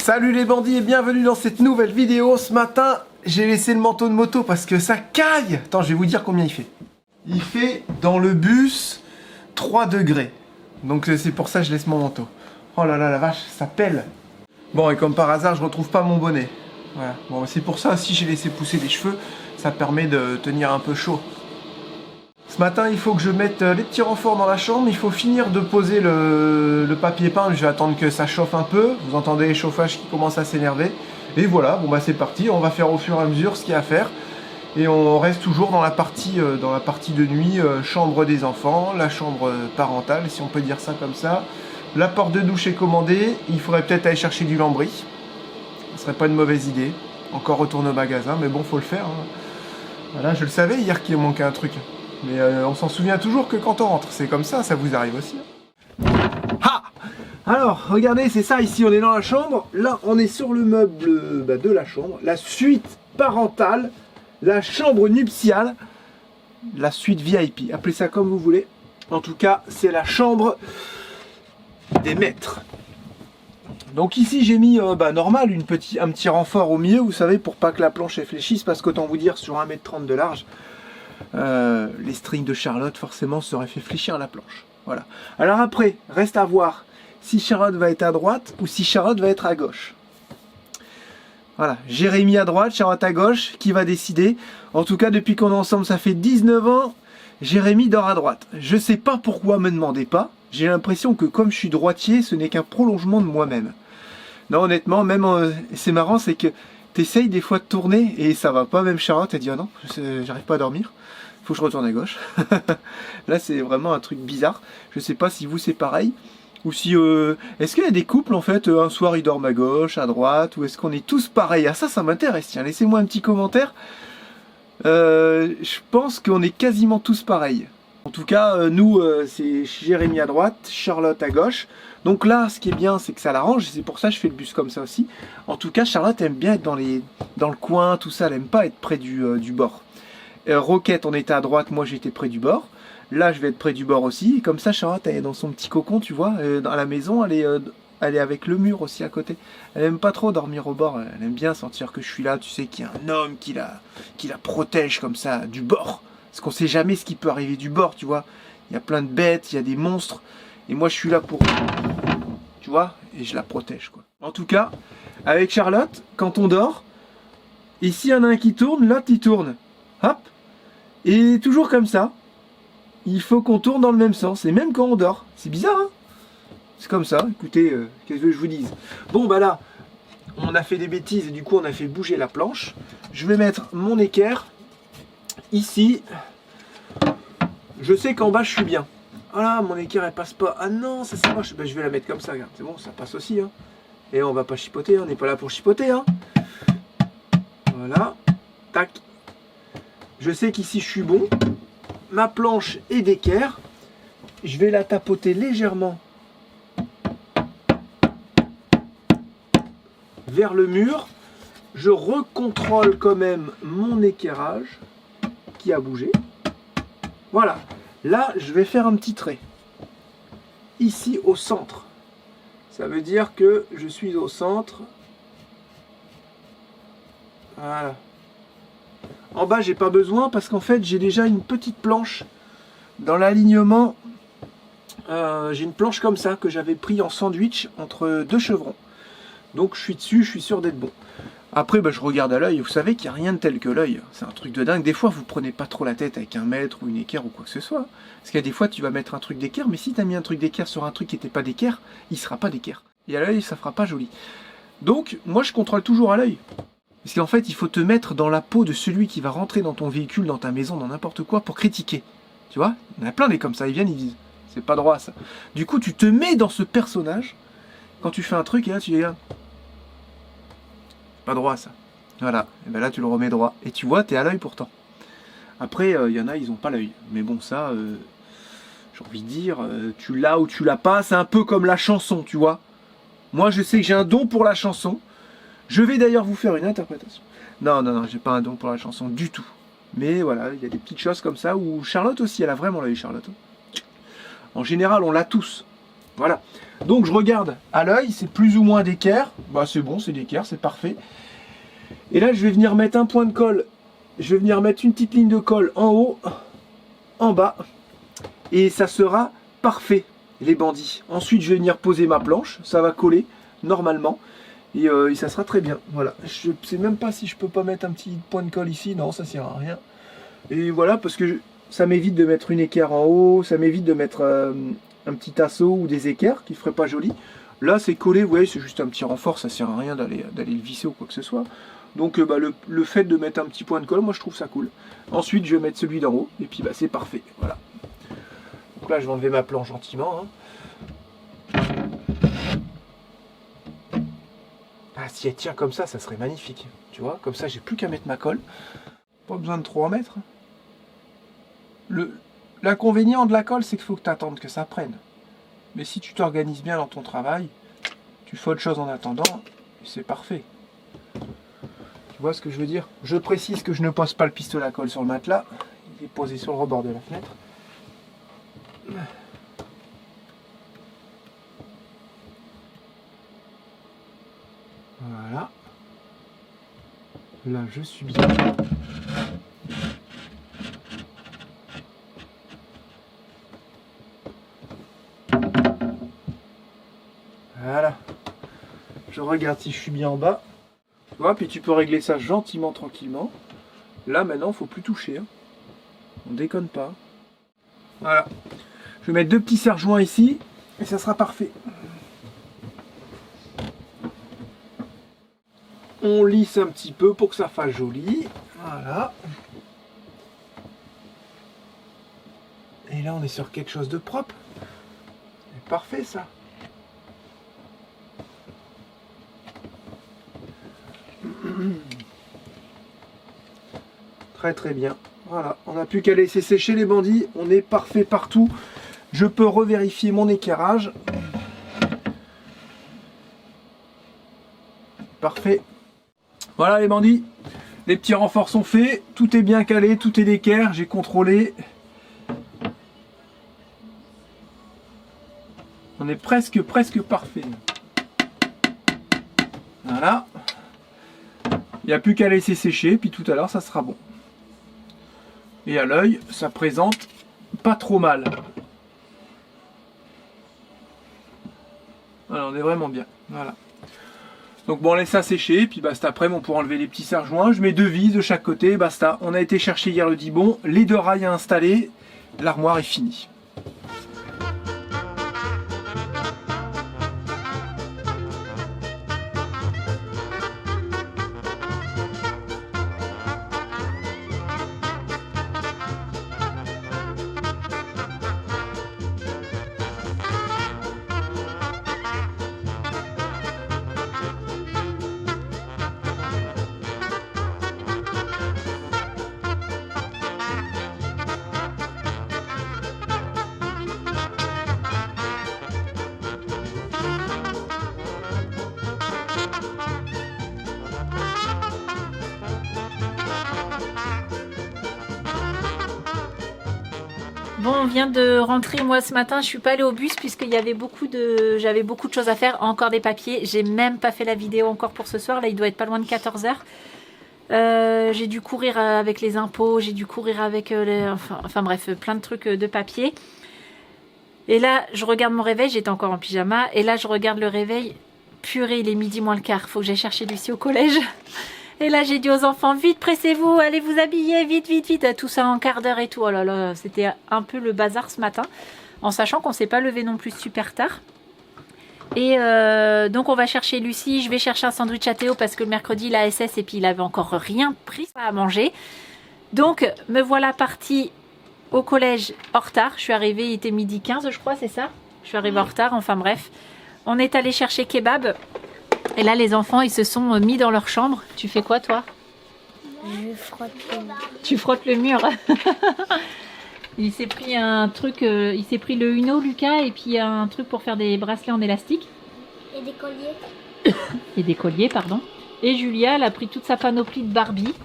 Salut les bandits et bienvenue dans cette nouvelle vidéo. Ce matin, j'ai laissé le manteau de moto parce que ça caille. Attends, je vais vous dire combien il fait. Il fait dans le bus 3 degrés. Donc c'est pour ça que je laisse mon manteau. Oh là là, la vache, ça pèle. Bon, et comme par hasard, je retrouve pas mon bonnet. Voilà. Bon, c'est pour ça aussi j'ai laissé pousser les cheveux. Ça permet de tenir un peu chaud. Ce matin, il faut que je mette les petits renforts dans la chambre. Il faut finir de poser le papier peint. Je vais attendre que ça chauffe un peu. Vous entendez les chauffages qui commencent à s'énerver. Et voilà, bon bah c'est parti. On va faire au fur et à mesure ce qu'il y a à faire. Et on reste toujours dans la partie de nuit, chambre des enfants, la chambre parentale, si on peut dire ça comme ça. La porte de douche est commandée. Il faudrait peut-être aller chercher du lambris. Ce serait pas une mauvaise idée. Encore retourner au magasin, mais bon, faut le faire. Hein. Voilà, je le savais hier qu'il manquait un truc. Mais on s'en souvient toujours que quand on rentre, c'est comme ça vous arrive aussi. Ah! Alors, regardez, c'est ça, ici on est dans la chambre, là on est sur le meuble de la chambre, la suite parentale, la chambre nuptiale, la suite VIP, appelez ça comme vous voulez. En tout cas, c'est la chambre des maîtres. Donc ici j'ai mis normal, un petit renfort au milieu, vous savez, pour pas que la planche fléchisse, parce qu'autant vous dire, sur 1,30 m de large, les strings de Charlotte forcément seraient fait fléchir la planche. Voilà. Alors après, reste à voir si Charlotte va être à droite ou si Charlotte va être à gauche. Voilà, Jérémy à droite, Charlotte à gauche, qui va décider. En tout cas, depuis qu'on est ensemble, ça fait 19 ans, Jérémy dort à droite. Je sais pas pourquoi, me demandez pas. J'ai l'impression que comme je suis droitier, ce n'est qu'un prolongement de moi-même. Non, honnêtement, même c'est marrant, c'est que t'essayes des fois de tourner et ça va pas. Même Charlotte, elle dit ah non, j'arrive pas à dormir. Faut que je retourne à gauche. Là, c'est vraiment un truc bizarre. Je sais pas si vous c'est pareil. Ou si... est-ce qu'il y a des couples, en fait, un soir ils dorment à gauche, à droite, ou est-ce qu'on est tous pareils? Ah ça m'intéresse, tiens, laissez-moi un petit commentaire. Je pense qu'on est quasiment tous pareils. En tout cas, nous, c'est Jérémy à droite, Charlotte à gauche. Donc là, ce qui est bien, c'est que ça l'arrange, c'est pour ça que je fais le bus comme ça aussi. En tout cas, Charlotte aime bien être dans le coin, tout ça, elle aime pas être près du bord. Roquette, on était à droite, moi j'étais près du bord. Là, je vais être près du bord aussi. Et comme ça, Charlotte, elle est dans son petit cocon, tu vois. Dans la maison, elle est avec le mur aussi à côté. Elle aime pas trop dormir au bord. Elle aime bien sentir que je suis là. Tu sais qu'il y a un homme qui la protège comme ça du bord. Parce qu'on sait jamais ce qui peut arriver du bord, tu vois. Il y a plein de bêtes, il y a des monstres. Et moi, je suis là pour... Tu vois, et je la protège, quoi. En tout cas, avec Charlotte, quand on dort, ici, il y en a un qui tourne, l'autre, il tourne. Hop. Et toujours comme ça. Il faut qu'on tourne dans le même sens. Et même quand on dort. C'est bizarre, hein? C'est comme ça. Écoutez, qu'est-ce que je vous dise? Bon, bah là, on a fait des bêtises et du coup, on a fait bouger la planche. Je vais mettre mon équerre ici. Je sais qu'en bas, je suis bien. Voilà, mon équerre, elle passe pas. Ah non, ça c'est moche. Ben, je vais la mettre comme ça, regarde. C'est bon, ça passe aussi. Hein. Et on va pas chipoter. Hein. On n'est pas là pour chipoter. Hein. Voilà. Tac. Je sais qu'ici, je suis bon. Ma planche est d'équerre. Je vais la tapoter légèrement vers le mur. Je recontrôle quand même mon équerrage qui a bougé. Voilà. Là, je vais faire un petit trait. Ici, au centre. Ça veut dire que je suis au centre. Voilà. En bas, j'ai pas besoin parce qu'en fait, j'ai déjà une petite planche dans l'alignement. J'ai une planche comme ça que j'avais pris en sandwich entre deux chevrons. Donc, je suis dessus, je suis sûr d'être bon. Après, je regarde à l'œil. Vous savez qu'il n'y a rien de tel que l'œil. C'est un truc de dingue. Des fois, vous prenez pas trop la tête avec un mètre ou une équerre ou quoi que ce soit. Parce qu'il y a des fois, tu vas mettre un truc d'équerre, mais si tu as mis un truc d'équerre sur un truc qui n'était pas d'équerre, il sera pas d'équerre. Et à l'œil, ça fera pas joli. Donc, moi, je contrôle toujours à l'œil. Parce qu'en fait, il faut te mettre dans la peau de celui qui va rentrer dans ton véhicule, dans ta maison, dans n'importe quoi, pour critiquer. Tu vois? Il y en a plein des comme ça. Ils viennent, ils disent, c'est pas droit ça. Du coup, tu te mets dans ce personnage. Quand tu fais un truc, et là, tu dis, pas droit ça. Voilà, et ben là tu le remets droit. Et tu vois, t'es à l'œil pourtant. Après, il y en a, ils ont pas l'œil. Mais bon, ça, j'ai envie de dire, tu l'as ou tu l'as pas, c'est un peu comme la chanson, tu vois. Moi, je sais que j'ai un don pour la chanson. Je vais d'ailleurs vous faire une interprétation. Non, j'ai pas un don pour la chanson du tout. Mais voilà, il y a des petites choses comme ça où Charlotte aussi, elle a vraiment l'œil, Charlotte. En général, on l'a tous. Voilà. Donc je regarde à l'œil, c'est plus ou moins d'équerre. Bah c'est bon, c'est d'équerre, c'est parfait. Et là je vais venir mettre un point de colle. Je vais venir mettre une petite ligne de colle en haut, en bas. Et ça sera parfait, les bandits. Ensuite je vais venir poser ma planche, ça va coller normalement. Et ça sera très bien. Voilà. Je sais même pas si je peux pas mettre un petit point de colle ici. Non, ça sert à rien. Et voilà, parce que ça m'évite de mettre une équerre en haut, ça m'évite de mettre un petit assaut ou des équerres qui ne feraient pas joli. Là, c'est collé, vous voyez, c'est juste un petit renfort, ça sert à rien d'aller le visser ou quoi que ce soit. Donc, le fait de mettre un petit point de colle, moi, je trouve ça cool. Ensuite, je vais mettre celui d'en haut, et puis, c'est parfait, voilà. Donc là, je vais enlever ma planche gentiment. Hein. Ah, si elle tient comme ça serait magnifique. Tu vois, comme ça, j'ai plus qu'à mettre ma colle. Pas besoin de trop en mettre. L'inconvénient de la colle, c'est qu'il faut que tu attendes que ça prenne. Mais si tu t'organises bien dans ton travail, tu fais autre chose en attendant, et c'est parfait. Tu vois ce que je veux dire? Je précise que je ne pose pas le pistolet à colle sur le matelas. Il est posé sur le rebord de la fenêtre. Voilà. Là, je suis bien. Voilà. Je regarde si je suis bien en bas. Tu vois, puis tu peux régler ça gentiment, tranquillement. Là, maintenant, il ne faut plus toucher. Hein. On déconne pas. Voilà. Je vais mettre 2 petits serre-joints ici. Et ça sera parfait. On lisse un petit peu pour que ça fasse joli. Voilà. Et là, on est sur quelque chose de propre. C'est parfait, ça. Très très bien. Voilà, on n'a plus qu'à laisser sécher les bandits. On est parfait partout. Je peux revérifier mon équerrage. Parfait. Voilà les bandits. Les petits renforts sont faits. Tout est bien calé, tout est d'équerre. J'ai contrôlé. On est presque parfait. Voilà. Il n'y a plus qu'à laisser sécher, puis tout à l'heure ça sera bon. Et à l'œil, ça présente pas trop mal. Voilà, on est vraiment bien. Voilà. Donc bon, on laisse ça sécher, puis basta. Après, on pourra enlever les petits serre-joints. Je mets 2 vis de chaque côté, basta. On a été chercher hier le dibon, les 2 rails à installer, l'armoire est finie. Bon, on vient de rentrer, moi ce matin je suis pas allée au bus puisqu'il y avait j'avais beaucoup de choses à faire, encore des papiers. J'ai même pas fait la vidéo encore pour ce soir, là il doit être pas loin de 14 h. J'ai dû courir avec les impôts, j'ai dû courir avec enfin bref, plein de trucs de papier. Et là je regarde mon réveil, j'étais encore en pyjama, et là je regarde le réveil, purée il est midi moins le quart, faut que j'aille chercher Lucie au collège. Et là j'ai dit aux enfants, vite pressez-vous, allez vous habiller, vite, vite, vite, tout ça en quart d'heure et tout. Oh là là, c'était un peu le bazar ce matin, en sachant qu'on ne s'est pas levé non plus super tard. Et donc on va chercher Lucie, je vais chercher un sandwich à Théo parce que le mercredi il a SS et puis il avait encore rien pris à manger. Donc me voilà partie au collège en retard, je suis arrivée, il était midi 15 je crois, c'est ça? Je suis arrivée en retard, enfin bref. On est allé chercher kebab. Et là, les enfants, ils se sont mis dans leur chambre. Tu fais quoi, toi? Je frotte le mur. Tu frottes le mur. Il s'est pris un truc, il s'est pris le Uno, Lucas, et puis un truc pour faire des bracelets en élastique. Et des colliers. Et des colliers, pardon. Et Julia, elle a pris toute sa panoplie de Barbie.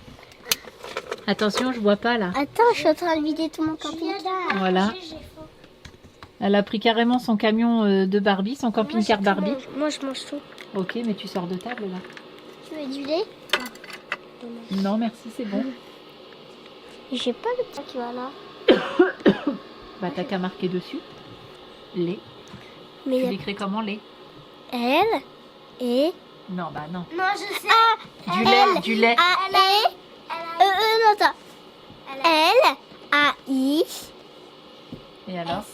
Attention, je vois pas là. Attends, je suis en train de vider tout mon camping. Voilà. Elle a pris carrément son camion de Barbie, son camping-car Barbie. Moi, je mange tout. Ok, mais tu sors de table là. Tu veux du lait? Non, merci, c'est bon. J'ai pas le petit qui va là. Bah, t'as qu'à marquer dessus. Lait. Mais Tu il y a l'écris comment lait? elle et... Non, bah non. Non, je sais. Du lait, du lait. Non, attends. Elle, A-I. Et alors?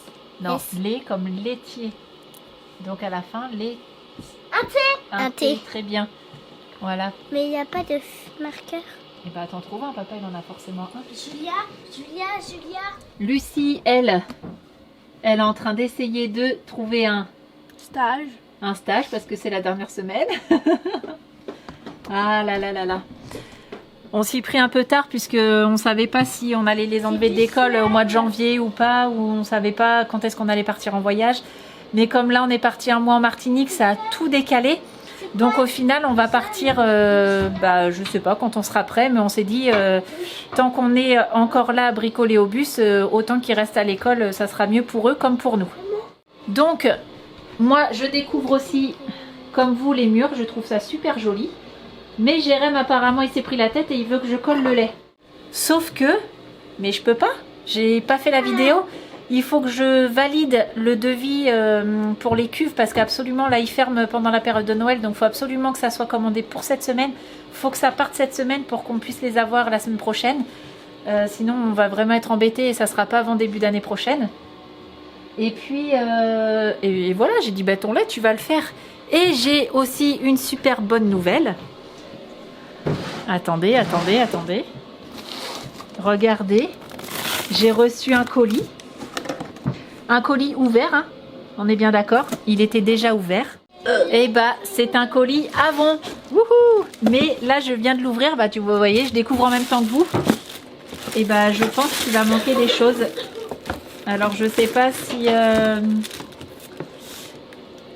Non, S. lait comme laitier. Donc à la fin, lait. Un thé. Un thé. Très bien. Voilà. Mais il n'y a pas de marqueur. Et bah t'en trouves un, papa il en a forcément un. Julia. Lucie, elle est en train d'essayer de trouver un stage parce que c'est la dernière semaine. Ah là là là là. On s'y prit un peu tard puisque on savait pas si on allait les enlever d'école au mois de janvier ou pas, ou on savait pas quand est-ce qu'on allait partir en voyage. Mais comme là on est parti un mois en Martinique, ça a tout décalé. Donc au final on va partir, je sais pas quand on sera prêt, mais on s'est dit tant qu'on est encore là à bricoler au bus, autant qu'ils restent à l'école, ça sera mieux pour eux comme pour nous. Donc moi je découvre aussi comme vous les murs, je trouve ça super joli. Mais Jérém apparemment il s'est pris la tête et il veut que je colle le lait. Sauf que, mais je peux pas, j'ai pas fait la vidéo. Il faut que je valide le devis pour les cuves parce qu'absolument là ils ferment pendant la période de Noël, donc il faut absolument que ça soit commandé pour cette semaine. Il faut que ça parte cette semaine pour qu'on puisse les avoir la semaine prochaine. Sinon on va vraiment être embêtés et ça sera pas avant début d'année prochaine. Et puis et voilà, j'ai dit bah ton lait tu vas le faire. Et j'ai aussi une super bonne nouvelle. Attendez. Regardez, j'ai reçu un colis. Un colis ouvert, hein. On est bien d'accord. Il était déjà ouvert. Et bah, c'est un colis Avon. Wouhou! Mais là, je viens de l'ouvrir. Bah, vous voyez, je découvre en même temps que vous. Et bah, je pense qu'il va manquer des choses. Alors, je sais pas si...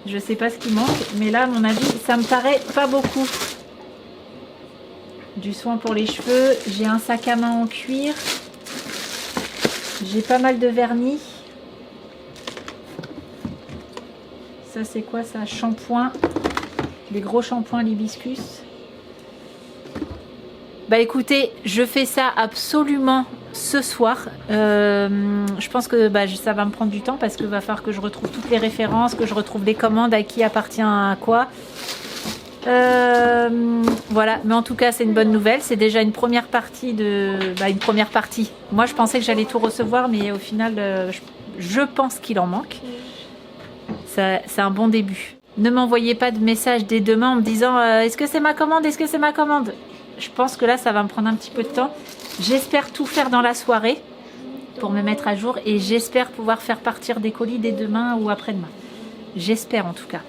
Je sais pas ce qui manque. Mais là, à mon avis, ça me paraît pas beaucoup. Du soin pour les cheveux. J'ai un sac à main en cuir. J'ai pas mal de vernis. Ça c'est quoi ça? Shampoing. Les gros shampoings l'hibiscus. Bah écoutez, je fais ça absolument ce soir. Je pense que ça va me prendre du temps parce qu'il va falloir que je retrouve toutes les références, que je retrouve les commandes, à qui appartient à quoi. Voilà, mais en tout cas c'est une bonne nouvelle. C'est déjà une première partie une première partie. Moi je pensais que j'allais tout recevoir, mais au final je pense qu'il en manque. C'est un bon début. Ne m'envoyez pas de message dès demain en me disant est-ce que c'est ma commande, est-ce que c'est ma commande. Je pense que là ça va me prendre un petit peu de temps. J'espère tout faire dans la soirée pour me mettre à jour et j'espère pouvoir faire partir des colis dès demain ou après-demain. J'espère en tout cas.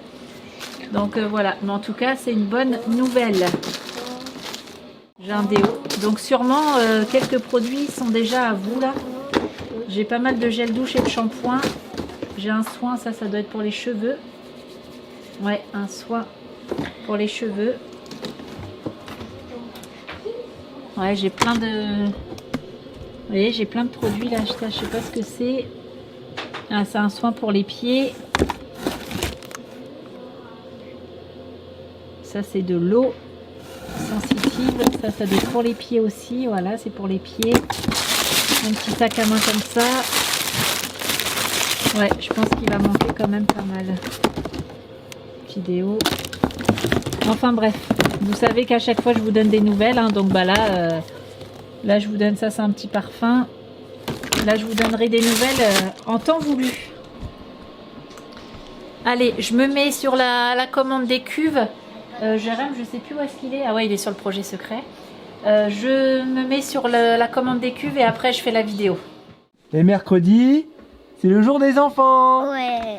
Donc voilà, mais en tout cas c'est une bonne nouvelle. J'ai un déo. Donc sûrement quelques produits sont déjà à vous là. J'ai pas mal de gel douche et de shampoing. J'ai un soin, ça doit être pour les cheveux. Ouais, un soin pour les cheveux. Ouais, j'ai plein de... Vous voyez, j'ai plein de produits là, je sais pas ce que c'est. Ah, c'est un soin pour les pieds. Ça c'est de l'eau sensitive. Ça doit être pour les pieds aussi. Voilà, c'est pour les pieds. Un petit sac à main comme ça. Ouais, je pense qu'il va manquer quand même pas mal. Petit déo. Enfin bref, vous savez qu'à chaque fois je vous donne des nouvelles, hein, donc là je vous donne ça, c'est un petit parfum. Là je vous donnerai des nouvelles en temps voulu. Allez, je me mets sur la commande des cuves. Jérém, je sais plus où est-ce qu'il est. Ah ouais, il est sur le projet secret. Je me mets sur la commande des cuves et après je fais la vidéo. Et mercredi, c'est le jour des enfants. Ouais.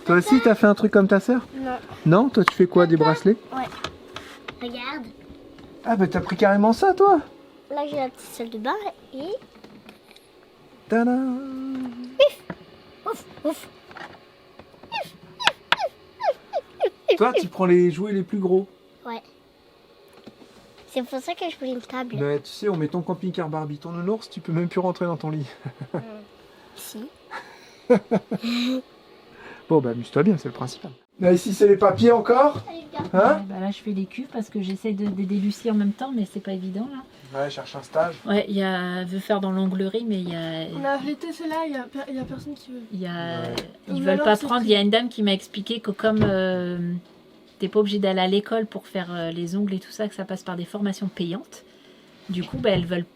Toi aussi, t'as fait un truc comme ta sœur? Non. Non? Toi, tu fais quoi? Des bracelets? Ouais. Regarde. Ah bah t'as pris carrément ça, toi? Là, j'ai la petite salle de bain et... Tadam! Ouf, ouf. Toi, tu prends les jouets les plus gros. Ouais. C'est pour ça que je voulais une table. Mais tu sais, on met ton camping-car Barbie, ton nounours, tu peux même plus rentrer dans ton lit. Si. Bon, bah amuse-toi bien, c'est le principal. Là, ici, c'est les papiers encore. Hein? Bah là, je fais les cuves parce que j'essaie d'aider Lucie en même temps, mais c'est pas évident là. Ouais, cherche un stage. Ouais, il veut faire dans l'onglerie, mais il y a. On a arrêté celle-là, il y a personne qui veut. Il y a, Ouais. ils Mais veulent alors, pas c'est prendre. Il y a une dame qui m'a expliqué que comme t'es pas obligé d'aller à l'école pour faire les ongles et tout ça, que ça passe par des formations payantes. Du coup, bah, elles veulent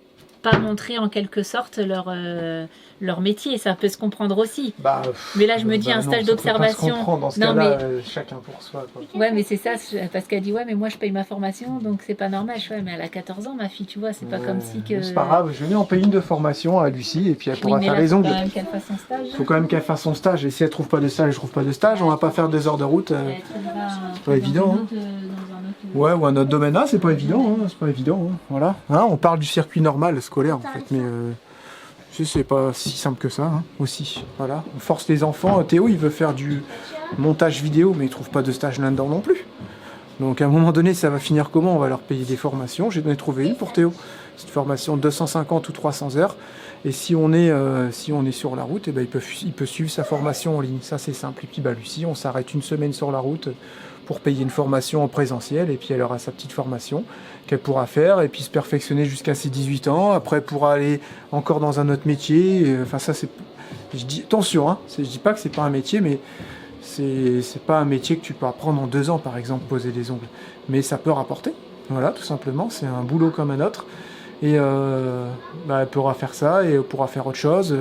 pas montrer en quelque sorte leur métier. Ça peut se comprendre aussi. Bah, Mais là, je me dis un stage d'observation. Dans ce Non, cas-là, mais- chacun pour soi. Quoi. Ouais, mais c'est ça, parce qu'elle dit ouais, mais moi je paye ma formation, donc c'est pas normal. Je fais ouais, mais elle a 14 ans, ma fille, tu vois, c'est pas comme si que. C'est pas grave, je vais en payer une de formation à Lucie et puis elle Oui, pourra mais faire là, les faut ongles. quand même qu'elle fasse son stage. Faut quand même qu'elle fasse son stage et si elle trouve pas de stage, elle trouve pas de stage, on va pas faire 2 heures de route. Elle trouvera un- pas évident, dans hein. un autre, dans un autre- Ouais, ou un autre domaine. Ah, c'est pas évident, hein, c'est pas évident. Hein. Voilà. Hein, on parle du circuit normal scolaire en fait, mais c'est pas si simple que ça hein, aussi. Voilà. On force les enfants. Théo, il veut faire du montage vidéo, mais il trouve pas de stage là-dedans non plus. Donc à un moment donné, ça va finir comment? On va leur payer des formations. J'ai trouvé une pour Théo. C'est une formation de 250 ou 300 heures. Et si on est sur la route, eh ben, il peut suivre sa formation en ligne. Ça, c'est simple. Et puis bah, Lucie, on s'arrête une semaine sur la route pour payer une formation en présentiel. Et puis elle aura sa petite formation qu'elle pourra faire. Et puis se perfectionner jusqu'à ses 18 ans. Après, elle pourra aller encore dans un autre métier. Enfin, ça, c'est... Je dis, attention, hein, je dis pas que c'est pas un métier, mais c'est pas un métier que tu peux apprendre en 2 ans, par exemple, poser des ongles. Mais ça peut rapporter. Voilà, tout simplement. C'est un boulot comme un autre. Et bah, elle pourra faire ça et elle pourra faire autre chose.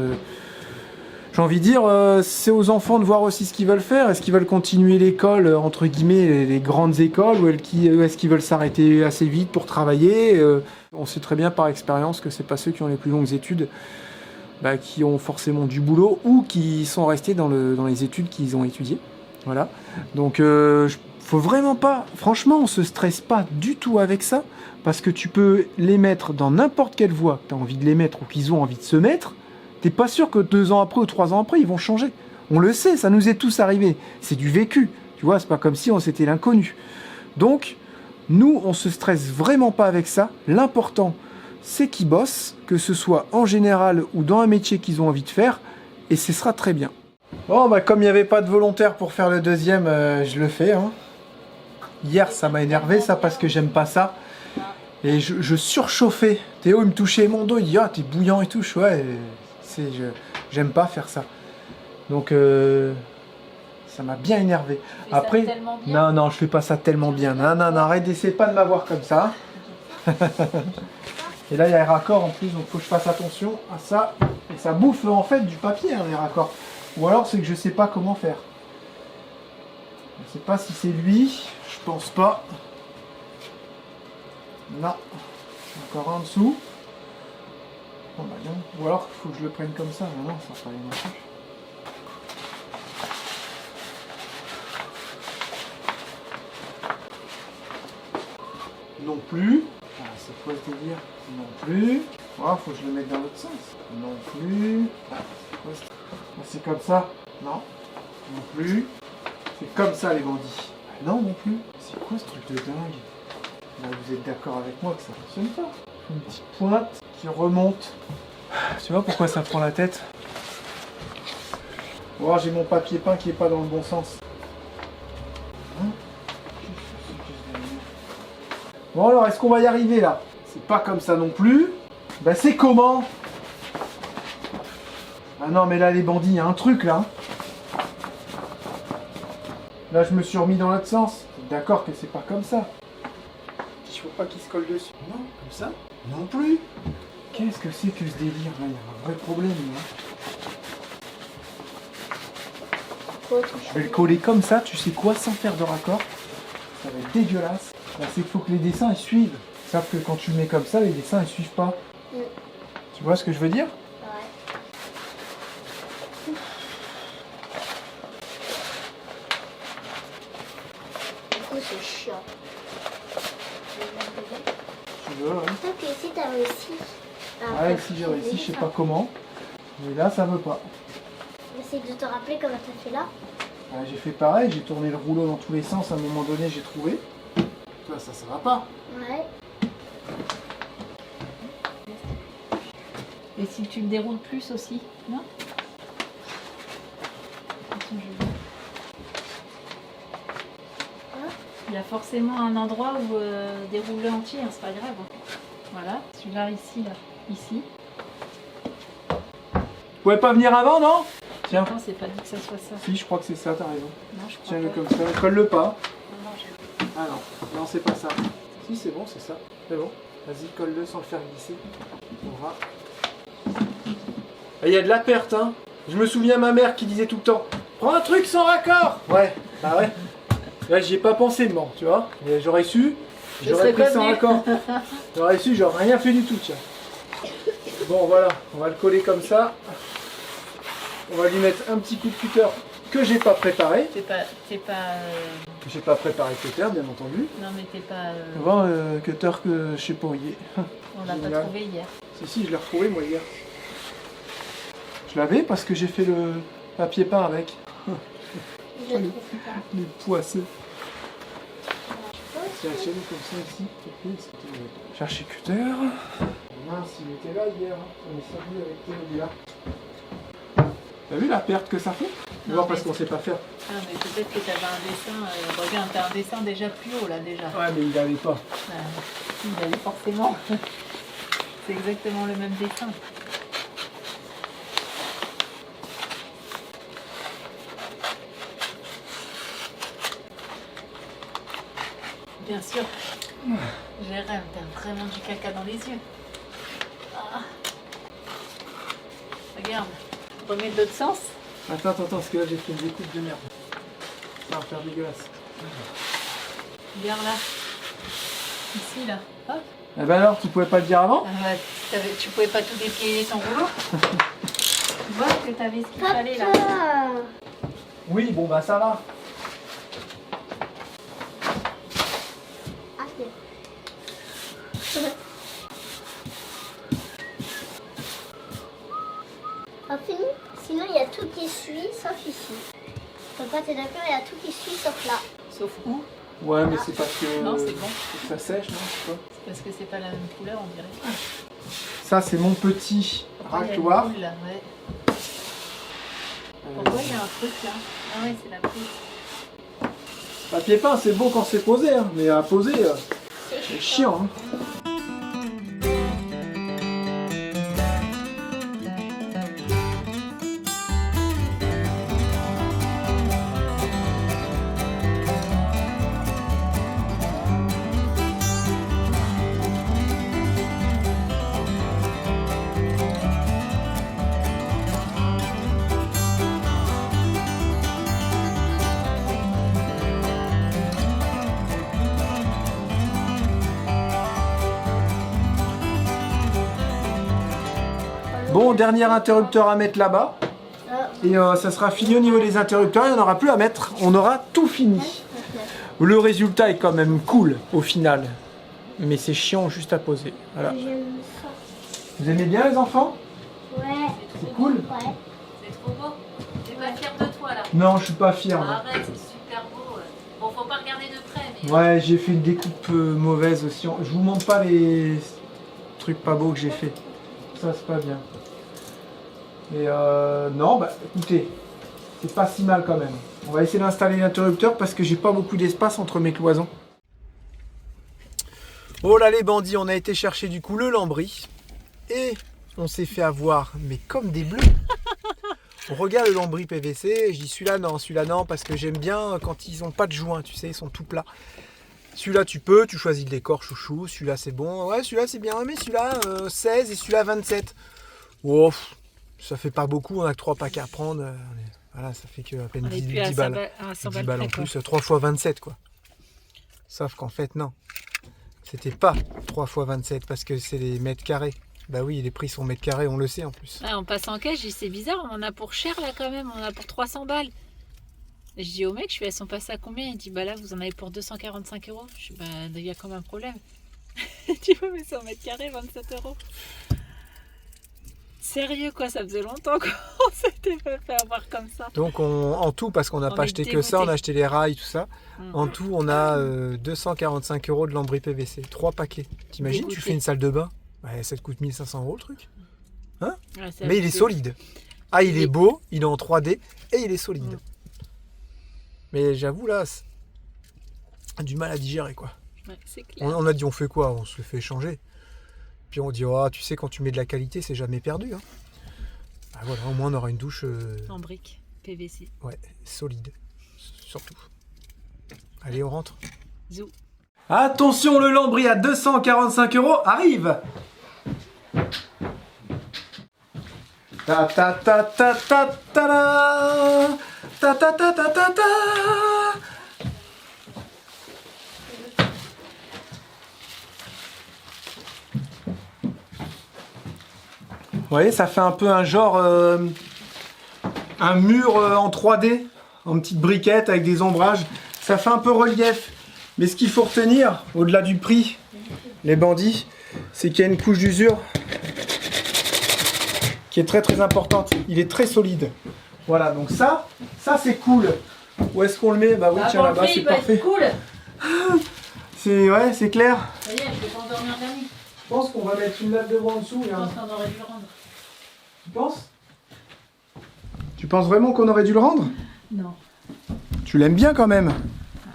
J'ai envie de dire, c'est aux enfants de voir aussi ce qu'ils veulent faire. Est-ce qu'ils veulent continuer l'école, entre guillemets, les grandes écoles, ou est-ce qu'ils veulent s'arrêter assez vite pour travailler On sait très bien par expérience que c'est pas ceux qui ont les plus longues études bah, qui ont forcément du boulot ou qui sont restés dans les études qu'ils ont étudiées. Voilà. Donc, faut vraiment pas... Franchement, on se stresse pas du tout avec ça. Parce que tu peux les mettre dans n'importe quelle voie que tu as envie de les mettre ou qu'ils ont envie de se mettre. T'es pas sûr que 2 ans après ou 3 ans après, ils vont changer. On le sait, ça nous est tous arrivé. C'est du vécu. Tu vois, c'est pas comme si on s'était l'inconnu. Donc, nous, on se stresse vraiment pas avec ça. L'important, c'est qu'ils bossent, que ce soit en général ou dans un métier qu'ils ont envie de faire, et ce sera très bien. Bon, bah comme il n'y avait pas de volontaire pour faire le deuxième, je le fais. Hein. Hier, ça m'a énervé, ça, parce que j'aime pas ça. Et je surchauffais. Théo, il me touchait mon dos, il dit « Ah, t'es bouillant et tout. » Ouais, j'aime pas faire ça. Donc, ça m'a bien énervé. Après, non, je fais pas ça tellement bien. Non, arrête d'essayer pas de m'avoir comme ça. Et là, il y a les raccords en plus, donc faut que je fasse attention à ça. Et ça bouffe en fait du papier, hein, les raccords. Ou alors, c'est que je sais pas comment faire. Je sais pas si c'est lui, je pense pas. Non, encore en dessous. Oh bah non. Ou alors il faut que je le prenne comme ça, mais non, ça va pas aller non plus. Non plus. Ah, c'est quoi ce délire? Non plus. Oh, faut que je le mette dans l'autre sens. Non plus. Ah, c'est quoi ce... Ah, c'est comme ça. Non. Non plus. C'est comme ça les bandits. Ah, non plus. C'est quoi ce truc de dingue? Là, vous êtes d'accord avec moi que ça fonctionne pas. Une petite pointe qui remonte. Tu vois pourquoi ça prend la tête? Oh, j'ai mon papier peint qui est pas dans le bon sens. Hein? Bon alors, est-ce qu'on va y arriver là? C'est pas comme ça non plus. Ben c'est comment? Ah non mais là les bandits, il y a un truc là. Là je me suis remis dans l'autre sens. D'accord que c'est pas comme ça. Il faut pas qu'il se colle dessus. Non, comme ça? Non plus. Qu'est-ce que c'est que ce délire là? Il y a un vrai problème là. Je vais le coller comme ça, tu sais quoi, sans faire de raccord. Ça va être dégueulasse. Là, c'est qu'il faut que les dessins ils suivent. Sauf que quand tu le mets comme ça, les dessins ils suivent pas. Tu vois ce que je veux dire? Ouais. Du coup, c'est chiant. Tu veux, ouais. Peut-être que si t'as réussi. Ouais, si j'ai réussi, je sais pas comment. Mais là, ça veut pas. Essaye de te rappeler comment t'as fait là. Ouais, j'ai fait pareil, j'ai tourné le rouleau dans tous les sens. À un moment donné, j'ai trouvé. Toi, ça va pas. Ouais. Et si tu le déroules plus aussi, non? Il y a forcément un endroit où dérouler entier, hein, c'est pas grave. Voilà, celui-là ici, là, ici. Vous pouvez pas venir avant, non? Tiens. Non, c'est pas dit que ça soit ça. Si, je crois que c'est ça, t'as raison. Non, je crois Tiens-le pas. comme ça, colle-le pas. Non, Ah non, non, c'est pas ça. Si, c'est bon, c'est ça. C'est bon. Vas-y, colle-le sans le faire glisser. On va. Il y a de la perte, hein. Je me souviens ma mère qui disait tout le temps, prends un truc sans raccord. Ouais, bah ouais. Là, j'y ai pas pensé, le tu vois. Mais j'aurais su, j'aurais pris sans raccord. J'aurais su, j'aurais rien fait du tout, tiens. Bon, voilà, on va le coller comme ça. On va lui mettre un petit coup de cutter que j'ai pas préparé. T'es pas. Que j'ai pas préparé cutter, bien entendu. Non, mais t'es pas. Voir cutter que je sais pas où il est. On l'a pas Génial. trouvé hier. Si, je l'ai retrouvé moi hier. Je l'avais parce que j'ai fait le papier peint avec. Je le trouve pas. Les poissons. Tiens, tiens-le comme ça ici. Chercher cutter. Mince, il était là hier. On est servi avec celui-là. T'as vu la perte que ça fait? Non, Voir mais parce qu'on sait pas faire. Ah, mais peut-être que t'avais un dessin. Regarde, t'as un dessin déjà plus haut là déjà. Ouais, mais il avait pas. Il avait forcément. C'est exactement le même dessin. Bien sûr. Jérém, t'as vraiment du caca dans les yeux. Ah. Regarde, remets de l'autre sens. Attends, parce que là j'ai fait une découpe de merde. Ça va faire dégueulasse. Regarde là. Ici là. Hop. Eh ben alors, tu pouvais pas le dire avant? Ah ouais, tu pouvais pas tout déplier ton rouleau. Tu vois que t'avais ce qu'il fallait là. Papa. Oui, bon bah ça va. Ah, c'est sinon, il y a tout qui suit, sauf ici. Papa, t'es d'accord, il y a tout qui suit, sauf là. Sauf où? Ouais, mais c'est parce que... Non, c'est bon. que ça sèche, non? Je sais pas. C'est parce que c'est pas la même couleur, on dirait. Ça, c'est mon petit Pourquoi il y a une racloir. boule, là, ouais. Pourquoi il y a un truc là? Ah ouais, c'est la prise. Papier peint, c'est beau quand c'est posé, hein, mais à poser, c'est chiant. Hein. Bon, dernier interrupteur à mettre là-bas. Et ça sera fini au niveau des interrupteurs, il n'y en aura plus à mettre. On aura tout fini. Le résultat est quand même cool au final. Mais c'est chiant juste à poser. Voilà. J'aime ça. Vous aimez bien les enfants? Ouais. C'est cool? Ouais. C'est trop beau. T'es pas fier de toi là? Non, je suis pas fier. moi. Arrête, c'est super beau. Bon, faut pas regarder de près, mais. Ouais, j'ai fait une découpe mauvaise aussi. Je vous montre pas les trucs pas beaux que j'ai fait. Ça, c'est pas bien. Et non, bah écoutez, c'est pas si mal quand même. On va essayer d'installer l'interrupteur parce que j'ai pas beaucoup d'espace entre mes cloisons. Oh là les bandits, on a été chercher du coup le lambris. Et on s'est fait avoir, mais comme des bleus. On regarde le lambris PVC, et je dis celui-là non, parce que j'aime bien quand ils ont pas de joint, tu sais, ils sont tout plats. Celui-là tu peux, tu choisis le décor chouchou, celui-là c'est bon, ouais celui-là c'est bien, mais celui-là 16 et celui-là 27. Oh, ça fait pas beaucoup, on a que 3 packs à prendre, voilà, ça fait que à peine 10 balles, 10 balles en plus, 3 x 27 quoi. Sauf qu'en fait non, c'était pas 3 x 27 parce que c'est les mètres carrés. Bah oui, les prix sont mètres carrés, on le sait en plus. Ah, on passe en cash, je dis c'est bizarre, on en a pour cher là quand même, on en a pour 300 balles. Et je dis au mec, je fais, elles sont passées à combien? Il dit, bah là, vous en avez pour 245 €. Je dis, bah, il y a comme un problème. Tu vois, mais c'est en mètre carré, 27 €. Sérieux, quoi, ça faisait longtemps qu'on s'était pas fait avoir comme ça. Donc, en tout, parce qu'on n'a On pas est acheté que ça, on a dégoûtés. acheté les rails, tout ça. En tout, on a 245 € de lambris PVC. 3 paquets. T'imagines, tu Dégoûté. fais une salle de bain? Ouais, ça te coûte 1500 € le truc. Ouais, c'est Mais il est abusé. solide. Ah, il Il est est- beau, il est en 3D et il est solide. Mais j'avoue, là, du mal à digérer quoi. Ouais, c'est clair. On a dit on fait quoi? On se le fait échanger. Puis on dit oh, tu sais quand tu mets de la qualité c'est jamais perdu. Hein. Bah, voilà, au moins on aura une douche En brique, PVC. ouais, solide. Surtout. Allez on rentre. Zou. Attention le lambris à 245 € arrive. Ta ta ta ta ta ta la. Ta ta ta ta ta ta. Vous voyez, ça fait un peu un genre un mur en 3D, en petite briquette avec des ombrages. Ça fait un peu relief. Mais ce qu'il faut retenir, au-delà du prix, les bandits, c'est qu'il y a une couche d'usure qui est très très importante. Il est très solide. Voilà, donc ça c'est cool. Où est-ce qu'on le met? Bah oui, tiens là-bas, c'est parfait. Cool. C'est clair. Ça y est, je vais pas endormir la nuit. Je pense qu'on va mettre une latte de bras en dessous. Je pense qu'on aurait dû le rendre. Tu penses? Tu penses vraiment qu'on aurait dû le rendre? Non. Tu l'aimes bien quand même.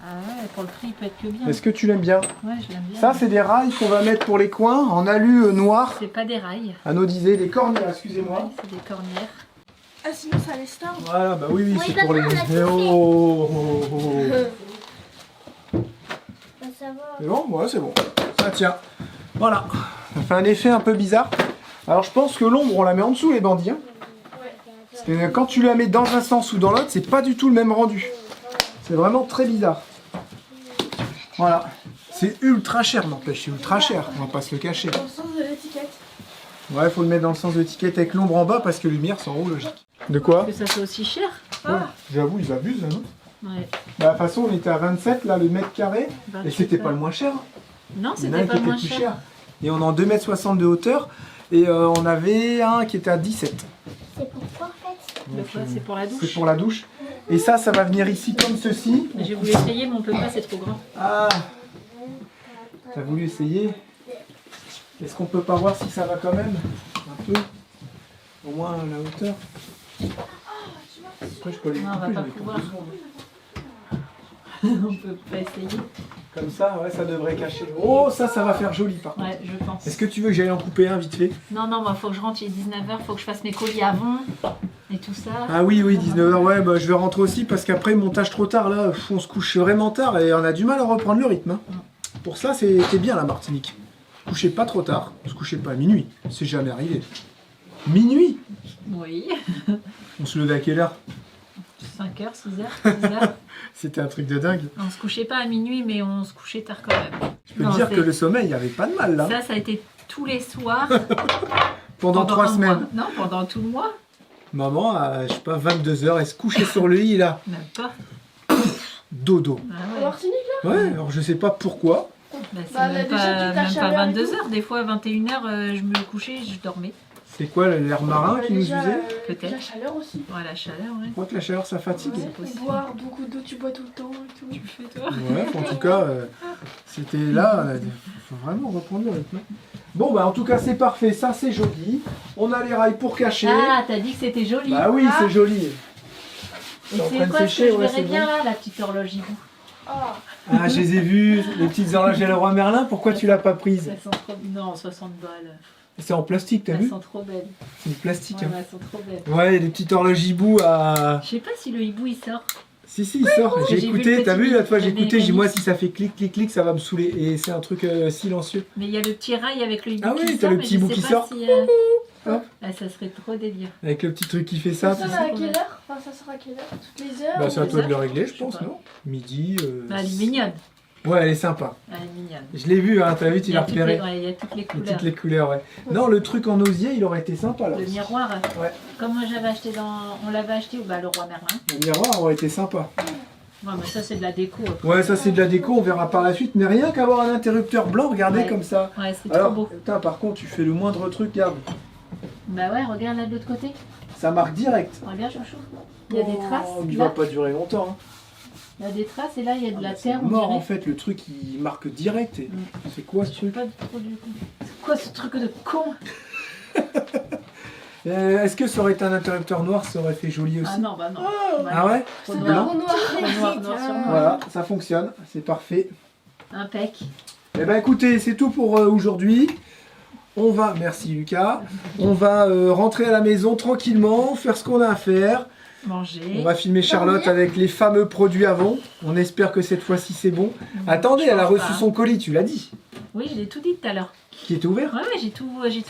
Ah ouais, pour le prix, il peut être que bien. Est-ce que tu l'aimes bien? Ouais, je l'aime bien. Ça, c'est des rails qu'on va mettre pour les coins en alu noir. C'est pas des rails. Anodisé, des cornières, excusez-moi. Ouais, c'est des cornières. Ah, sinon ça laisse tard. Voilà, bah oui, Oui, c'est papa, pour les... on a tout fait. Oh, oh, oh, oh. Bah, ça va. C'est bon? Ouais, c'est bon. Ça tient. Voilà. Ça fait un effet un peu bizarre. Alors, je pense que l'ombre, on la met en dessous, les bandits. Hein. Parce que quand tu la mets dans un sens ou dans l'autre, c'est pas du tout le même rendu. C'est vraiment très bizarre. Voilà. C'est ultra cher, n'empêche. C'est ultra cher. On va pas se le cacher. Dans le sens de l'étiquette. Ouais, faut le mettre dans le sens de l'étiquette avec l'ombre en bas parce que lumière, c'est en haut, logique. De quoi? Que ça soit aussi cher. Ouais, j'avoue, ils abusent, hein. Ouais. Bah, de toute façon, on était à 27, là, le mètre carré. 28, Et c'était pas ouais. le moins cher. Non, Il y en a c'était un pas qui était moins plus cher. cher. Et on est en 2,60 m de hauteur. Et on avait un qui était à 17. C'est pourquoi en fait? Le quoi, c'est pour la douche. C'est pour la douche. Et ça va venir ici comme ceci. J'ai voulu essayer, mais on peut pas, c'est trop grand. Ah, t'as voulu essayer? Est-ce qu'on peut pas voir si ça va quand même? Un peu. Au moins à la hauteur. Après, je peux les Non, on va couper, pas j'avais pouvoir. 2 secondes. On peut pas essayer. Comme ça, ouais, ça devrait cacher. Oh, ça va faire joli par contre. Ouais, je pense. Est-ce que tu veux que j'aille en couper un vite fait? Non, non, faut que je rentre, il est 19h, faut que je fasse mes colis avant et tout ça. Ah oui, 19h, ouais, bah, je vais rentrer aussi parce qu'après, montage trop tard, là, on se couche vraiment tard et on a du mal à reprendre le rythme. Hein. Pour ça, c'était bien la Martinique. Se coucher pas trop tard, se coucher pas à minuit, c'est jamais arrivé. Minuit? Oui. On se levait à quelle heure? 5h, 6h, 6h. C'était un truc de dingue. On se couchait pas à minuit, mais on se couchait tard quand même. Je peux te dire que le sommeil, il n'y avait pas de mal là. Ça a été tous les soirs. Pendant 3 un semaines. mois. Non, pendant tout le mois. Maman, à, je sais pas, 22h, elle se couchait sur le lit là. Même pas. Dodo. Ah En ouais. Martinique là? Ouais, alors je sais pas pourquoi. Bah, c'est Bah, même, déjà, pas, toute la même pas chaleur et 22h. Des fois, 21h, je me couchais, je dormais. C'est quoi l'air marin qui nous Déjà, usait? Peut-être. La chaleur aussi. Ouais, la chaleur, ouais. Je crois que la chaleur ça fatigue. Ouais, possible. boire beaucoup d'eau, tu bois tout le temps et tout. Tu le fais toi? Ouais, en tout cas, c'était là, il faut vraiment reprendre le rythme. Bon, bah en tout cas, c'est parfait, ça c'est joli. On a les rails pour cacher. Ah, t'as dit que c'était joli. Bah oui, Ah. c'est joli. Et C'est en train c'est de quoi ce que sécher, je ouais, verrais c'est bien bon. là, la petite horloge hibou? Oh, Ah, je les ai vus, les petites horloges à le roi Merlin, pourquoi tu l'as pas prise? Elles sont trop... Non, 60 balles. C'est en plastique, t'as Elles vu? sont trop belles. C'est du plastique. Ouais, Hein. elles sont trop belles. Ouais, il y a des petites horloges hibou à... Je sais pas si le hibou il sort. Si, il sort. J'ai J'ai vu écouté, le t'as petit vu, la fois j'ai le écouté, j'ai dit, moi mécanisme. si ça fait clic, clic, clic, ça va me saouler. Et c'est un truc silencieux. Mais il y a le petit rail avec le hibou Ah qui oui, sort. t'as le mais petit je hibou sais qui pas sort. Si, Hop. ah, ça serait trop délire. Avec le petit truc qui fait ça. ça tu va sais. à quelle heure? Enfin, ça sera à quelle heure? Toutes les heures? Bah, c'est à ou toi les de le heures? régler, je Je sais pense, pas. non? Midi. Elle est mignonne. Ouais, elle est sympa. Elle est mignonne. Je l'ai vu, hein, t'as vu, tu Il y l'as a toutes les- repéré. ouais, il y a toutes les Et couleurs. toutes les couleurs, ouais. Non, le truc en osier, il aurait été sympa là. Le miroir, Ouais. comme moi j'avais acheté on l'avait acheté au le roi Merlin. Le miroir aurait été sympa. Ouais, mais ça c'est de la déco. après. Ouais, ça c'est de la déco, on verra par la suite. Mais rien qu'avoir un interrupteur blanc, regardez Ouais. comme ça. Ouais, c'est trop Alors, beau. putain, par contre, tu fais le moindre truc, regarde. Bah ouais, regarde là de l'autre côté. Ça marque direct. Regarde, chouchou. Il y a des traces. Oh, il Là. va pas durer longtemps. Hein. Il y a des traces et là il y a de la C'est terre. On mort dirait. en fait, le truc il marque direct. Et... C'est quoi ce Je suis truc? pas trop du coup. C'est quoi ce truc de con? Est-ce que ça aurait été un interrupteur noir, ça aurait fait joli aussi? Ah non, bah non. Ah ouais? Trop C'est noir. noir, noir. Noir sur noir. Voilà, ça fonctionne, c'est parfait. Impec. Eh ben écoutez, c'est tout pour aujourd'hui. On va, merci Lucas, on va rentrer à la maison tranquillement, faire ce qu'on a à faire. Manger. On va filmer Charlotte avec les fameux produits Avon. On espère que cette fois-ci c'est bon. Attendez, elle a reçu son colis, tu l'as dit. Oui, je l'ai tout dit tout à l'heure. Qui est ouvert. Ouais, j'ai tout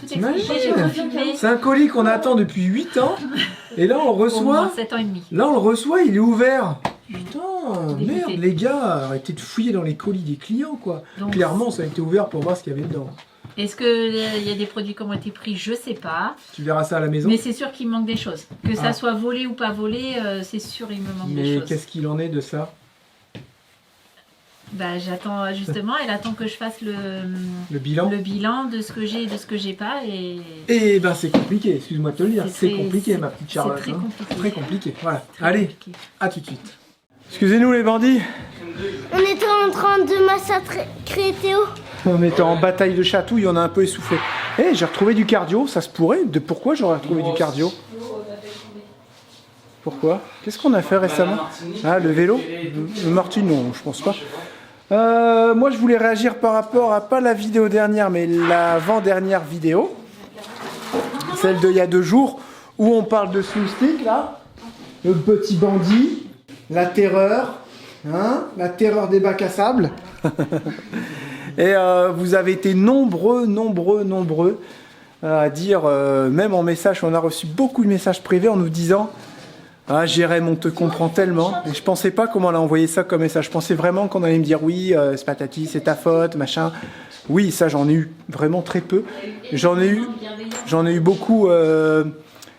T'imagines? expliqué, j'ai tout filmé. C'est un colis qu'on attend depuis 8 ans. Et là on le Au moins reçoit. 7 ans et demi. Là on le reçoit, il est ouvert. Putain, Dégoûté. merde les gars, arrêtez de fouiller dans les colis des clients quoi. Donc, Clairement ça a été ouvert pour voir ce qu'il y avait dedans. est-ce qu'il y a des produits qui ont été pris? Je sais pas. Tu verras ça à la maison. Mais c'est sûr qu'il manque des choses. Que ça Ah. soit volé ou pas volé, c'est sûr il me manque des Mais choses. qu'est-ce qu'il en est de ça? Bah, j'attends justement, elle attend que je fasse Le bilan? le bilan de ce que j'ai et de ce que j'ai pas. Et Eh ben c'est compliqué, excuse-moi de te le dire, c'est très- compliqué ma petite Charlotte. C'est très hein. compliqué. Très compliqué, voilà. Très Allez, compliqué. à tout de suite. Excusez-nous les bandits, On était en train de massacrer Théo. on était en bataille de chatouille, on a un peu essoufflé. Eh, j'ai retrouvé du cardio, ça se pourrait. Pourquoi j'aurais retrouvé du cardio? Pourquoi? Qu'est-ce qu'on a fait récemment? Ah, le vélo? Le Martin, non, je pense pas. Moi, je voulais réagir par rapport à pas la vidéo dernière, mais l'avant-dernière vidéo. Celle d'il y a 2 jours, où on parle de Sloustic, là. Le petit bandit, la terreur, hein, la terreur des bacs à sable. Et vous avez été nombreux à dire, même en message, on a reçu beaucoup de messages privés en nous disant ah Jérém, on te comprend tellement. Et je pensais pas comment on a envoyé ça comme message. Je pensais vraiment qu'on allait me dire oui, c'est patati, c'est ta faute, machin. Oui, ça j'en ai eu vraiment très peu. J'en ai eu beaucoup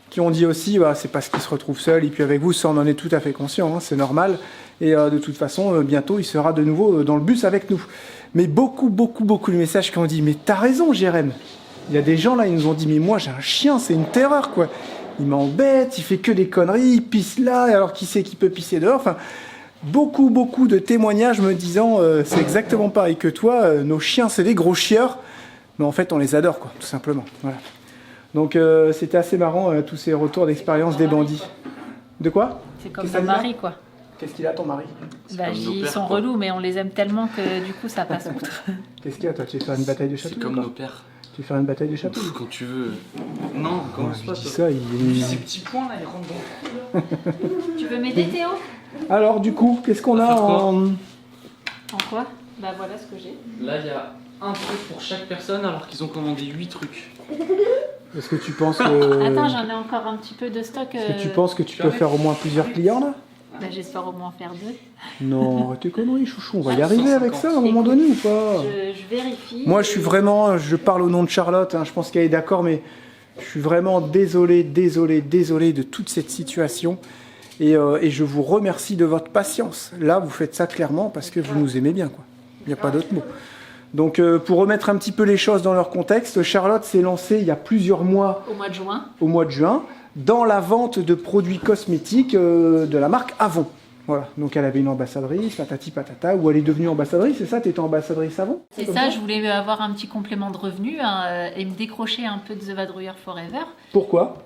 qui ont dit aussi c'est parce qu'il se retrouve seul et puis avec vous, ça on en est tout à fait conscient, hein, c'est normal. Et de toute façon, bientôt il sera de nouveau dans le bus avec nous. Mais beaucoup de messages qui ont dit mais t'as raison Jérém. Il y a des gens là, ils nous ont dit mais moi j'ai un chien, c'est une terreur quoi. Il m'embête, il fait que des conneries, il pisse là alors qui sait qui peut pisser dehors. Enfin, beaucoup de témoignages me disant c'est exactement pareil que toi, nos chiens c'est des gros chieurs, mais en fait on les adore quoi, tout simplement. Voilà. Donc c'était assez marrant tous ces retours d'expérience des bandits. De quoi? C'est comme Qu'est-ce que mon ça veut mari quoi. Qu'est-ce qu'il a ton mari? Bah, comme nos ils pères, sont quoi. relous, mais on les aime tellement que du coup ça passe outre. Qu'est-ce qu'il y a toi? Tu veux faire une bataille de château? C'est comme nos pères. Tu veux faire une bataille de château? Pff, quand tu veux. Non, commence pas. Je dis toi. ça, Ces petits points là, ils rentrent dans. Tu veux m'aider Théo? Alors du coup, qu'est-ce qu'on a faire quoi en... En quoi? Bah voilà ce que j'ai. Là, il y a un truc pour chaque personne alors qu'ils ont commandé 8 trucs. Est-ce que tu penses que... Attends, j'en ai encore un petit peu de stock. Est-ce que tu penses que tu peux faire au moins plusieurs clients là? Bah, j'espère au moins faire 2. Non, arrête tes conneries, chouchou, on va y arriver avec ça à un moment donné ou pas? Je vérifie. Moi, je suis vraiment, je parle au nom de Charlotte, hein, je pense qu'elle est d'accord, mais je suis vraiment désolé de toute cette situation. Et je vous remercie de votre patience. Là, vous faites ça clairement parce que vous nous aimez bien, quoi. Il n'y a pas d'autre mot. Donc, pour remettre un petit peu les choses dans leur contexte, Charlotte s'est lancée il y a plusieurs mois, Au mois de juin. au mois de juin, dans la vente de produits cosmétiques de la marque Avon. Voilà, donc elle avait une ambassadrice, patati patata, ou elle est devenue ambassadrice, c'est ça? T'étais ambassadrice Avon? C'est comme ça, je voulais avoir un petit complément de revenu hein, et me décrocher un peu de The Vadrouilleur Forever. Pourquoi?